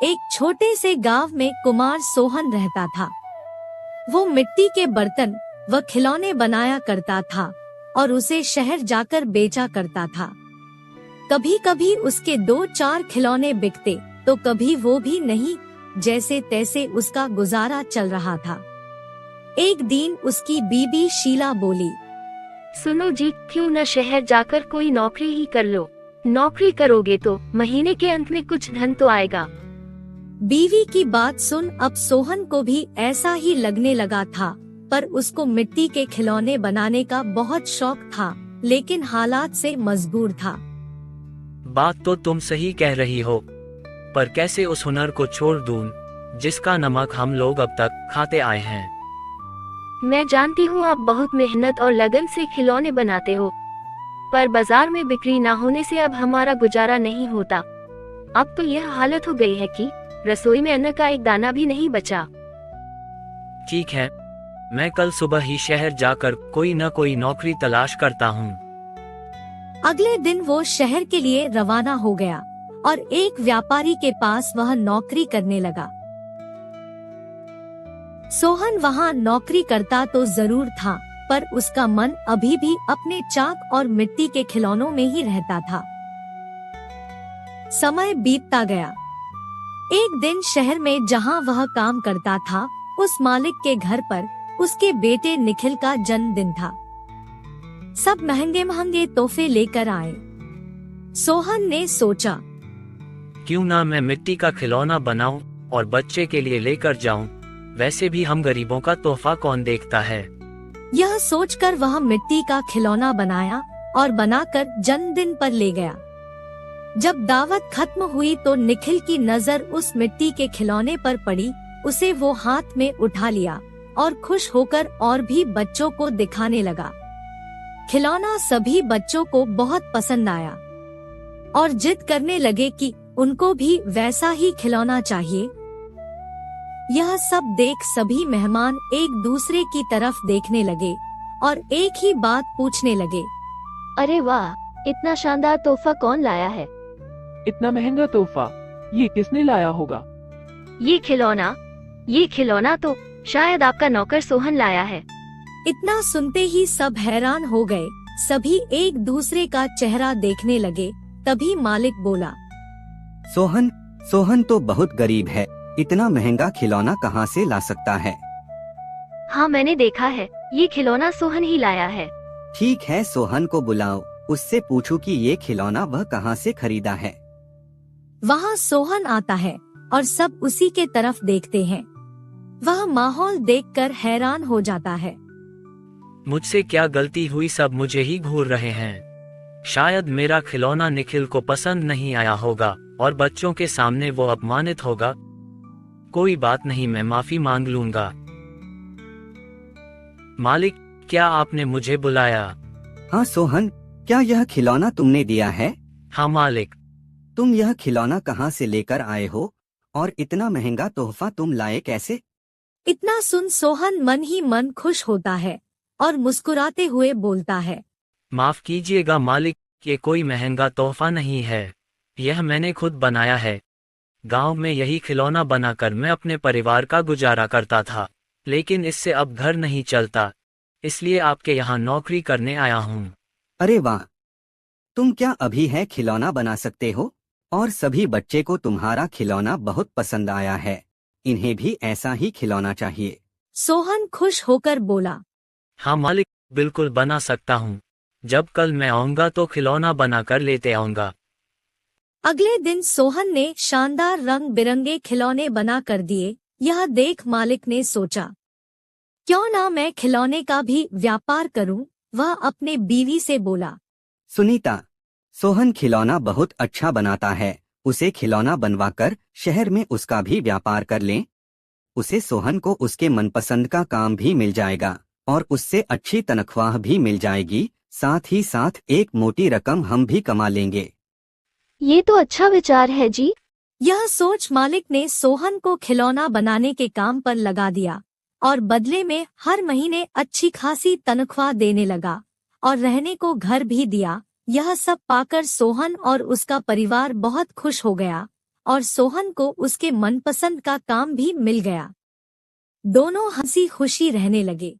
एक छोटे से गांव में कुमार सोहन रहता था। वो मिट्टी के बर्तन व खिलौने बनाया करता था और उसे शहर जाकर बेचा करता था। कभी कभी उसके 2-4 खिलौने बिकते तो कभी वो भी नहीं, जैसे तैसे उसका गुजारा चल रहा था। एक दिन उसकी बीबी शीला बोली, सुनो जी, क्यों न शहर जाकर कोई नौकरी ही कर लो। नौकरी करोगे तो महीने के अंत में कुछ धन तो आएगा। बीवी की बात सुन अब सोहन को भी ऐसा ही लगने लगा था, पर उसको मिट्टी के खिलौने बनाने का बहुत शौक था, लेकिन हालात से मजबूर था। बात तो तुम सही कह रही हो, पर कैसे उस हुनर को छोड़ दूं, जिसका नमक हम लोग अब तक खाते आए हैं। मैं जानती हूँ आप बहुत मेहनत और लगन से खिलौने बनाते हो, पर बाजार में बिक्री ना होने से अब हमारा गुजारा नहीं होता। अब तो यह हालत हो गई है कि रसोई में अन्न का एक दाना भी नहीं बचा। ठीक है, मैं कल सुबह ही शहर जाकर कोई न कोई नौकरी तलाश करता हूँ। अगले दिन वो शहर के लिए रवाना हो गया और एक व्यापारी के पास वह नौकरी करने लगा। सोहन वहाँ नौकरी करता तो जरूर था, पर उसका मन अभी भी अपने चाक और मिट्टी के खिलौनों में ही रहता था। समय बीतता गया। एक दिन शहर में जहाँ वह काम करता था, उस मालिक के घर पर उसके बेटे निखिल का जन्मदिन था। सब महंगे महंगे तोहफे लेकर आए। सोहन ने सोचा, क्यों ना मैं मिट्टी का खिलौना बनाऊं और बच्चे के लिए लेकर जाऊं। वैसे भी हम गरीबों का तोहफा कौन देखता है। यह सोचकर वह मिट्टी का खिलौना बनाया और बनाकर जन्मदिन पर ले गया। जब दावत खत्म हुई तो निखिल की नजर उस मिट्टी के खिलौने पर पड़ी। उसे वो हाथ में उठा लिया और खुश होकर और भी बच्चों को दिखाने लगा। खिलौना सभी बच्चों को बहुत पसंद आया और जिद करने लगे कि उनको भी वैसा ही खिलौना चाहिए। यह सब देख सभी मेहमान एक दूसरे की तरफ देखने लगे और एक ही बात पूछने लगे, अरे वाह, इतना शानदार तोहफा कौन लाया है? इतना महंगा तोहफा ये किसने लाया होगा? ये खिलौना तो शायद आपका नौकर सोहन लाया है। इतना सुनते ही सब हैरान हो गए। सभी एक दूसरे का चेहरा देखने लगे। तभी मालिक बोला, सोहन तो बहुत गरीब है, इतना महंगा खिलौना कहाँ से ला सकता है? हाँ, मैंने देखा है, ये खिलौना सोहन ही लाया है। ठीक है, सोहन को बुलाओ, उससे पूछो कि ये खिलौना वह कहाँ से खरीदा है। वहाँ सोहन आता है और सब उसी के तरफ देखते हैं। वह माहौल देखकर हैरान हो जाता है। मुझसे क्या गलती हुई, सब मुझे ही घूर रहे हैं। शायद मेरा खिलौना निखिल को पसंद नहीं आया होगा और बच्चों के सामने वो अपमानित होगा। कोई बात नहीं, मैं माफी मांग लूंगा। मालिक, क्या आपने मुझे बुलाया? हाँ सोहन, क्या यह खिलौना तुमने दिया है? हाँ मालिक। तुम यह खिलौना कहाँ से लेकर आए हो और इतना महंगा तोहफा तुम लाए कैसे? इतना सुन सोहन मन ही मन खुश होता है और मुस्कुराते हुए बोलता है, माफ कीजिएगा मालिक, ये कोई महंगा तोहफा नहीं है, यह मैंने खुद बनाया है। गांव में यही खिलौना बनाकर मैं अपने परिवार का गुजारा करता था, लेकिन इससे अब घर नहीं चलता, इसलिए आपके यहाँ नौकरी करने आया हूँ। अरे वाह, तुम क्या अभी है खिलौना बना सकते हो? और सभी बच्चे को तुम्हारा खिलौना बहुत पसंद आया है, इन्हें भी ऐसा ही खिलौना चाहिए। सोहन खुश होकर बोला, हाँ मालिक, बिल्कुल बना सकता हूँ। जब कल मैं आऊँगा तो खिलौना बना कर लेते आऊँगा। अगले दिन सोहन ने शानदार रंग बिरंगे खिलौने बना कर दिए। यह देख मालिक ने सोचा, क्यों ना मैं खिलौने का भी व्यापार करूं। वह अपने बीवी से बोला, सुनीता, सोहन खिलौना बहुत अच्छा बनाता है, उसे खिलौना बनवाकर शहर में उसका भी व्यापार कर लें। उसे सोहन को उसके मनपसंद का काम भी मिल जाएगा और उससे अच्छी तनख्वाह भी मिल जाएगी, साथ ही साथ एक मोटी रकम हम भी कमा लेंगे। ये तो अच्छा विचार है जी। यह सोच मालिक ने सोहन को खिलौना बनाने के काम पर लगा दिया और बदले में हर महीने अच्छी खासी तनख्वाह देने लगा और रहने को घर भी दिया। यह सब पाकर सोहन और उसका परिवार बहुत खुश हो गया और सोहन को उसके मनपसंद का काम भी मिल गया। दोनों हंसी खुशी रहने लगे।